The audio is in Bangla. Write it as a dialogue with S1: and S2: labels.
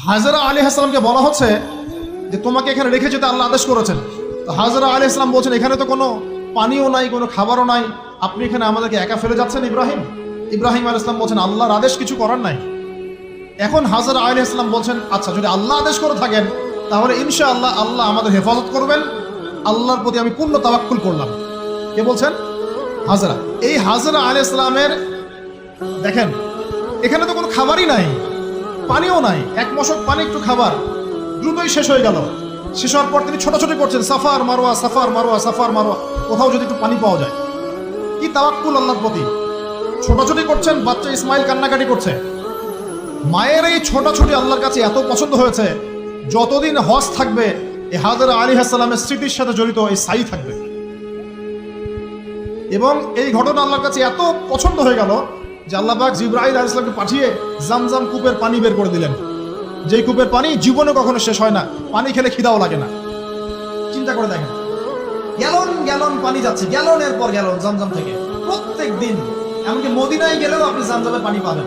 S1: হাজরা আলাইহিস সালামকে বলা হচ্ছে যে তোমাকে এখানে রেখে যেতে আল্লাহ আদেশ করেছেন। তো হাজরা আলাইহিস সালাম বলছেন এখানে তো কোনো পানিও নাই, কোনো খাবারও নাই, আপনি এখানে আমাদেরকে একা ফেলে যাচ্ছেন ইব্রাহিম। ইব্রাহিম আলাইহিস সালাম বলছেন আল্লাহর আদেশ কিছু করার নাই। এখন হাজরা আলাইহিস সালাম বলছেন আচ্ছা যদি আল্লাহ আদেশ করে থাকেন তাহলে ইনশাআল্লাহ আল্লাহ আমাদের হেফাজত করবেন, আল্লাহর প্রতি আমি পূর্ণ তাওয়াক্কুল করলাম। কে বলছেন? হাজরা। এই হাজরা আলাইহিস সালামের দেখেন এখানে তো কোনো খাবারই নাই, পানিও নাই, এক মশক পানি একটু খাবার দ্রুতই শেষ হয়ে গেল। শেষ হওয়ার পর তিনি ছোটাছুটি করছেন suffer Marwah suffer Marwah suffer Marwah, কোথাও যদি একটু পানি পাওয়া যায়। কি তাওয়াক্কুল আল্লাহর প্রতি, ছোটাছুটি করছেন। বাচ্চা ইসমাইল কান্নাকাটি করছে। মায়ের এই ছোটাছুটি আল্লাহর কাছে এত পছন্দ হয়েছে, যতদিন হজ থাকবে এই হাজরা আলাইহিস সালামের স্মৃতির সাথে জড়িত এই সাই থাকবে। এবং এই ঘটনা আল্লাহর কাছে এত পছন্দ হয়ে গেল যে আল্লাহ পাক জিবরাইল আলাইহিস সালামকে পাঠিয়ে জামজাম কূপের পানি বের করে দিলেন, যেই কূপের পানি জীবনে কখনো শেষ হয় না, পানি খেলে খিদাও লাগে না। চিন্তা করে দেখেন, গ্যালন গ্যালন পানি যাচ্ছে, গ্যালনের পর গ্যালন জামজাম থেকে প্রত্যেক দিন। এমনকি মদিনায় গেলেও আপনি জামজামের পানি পাবেন।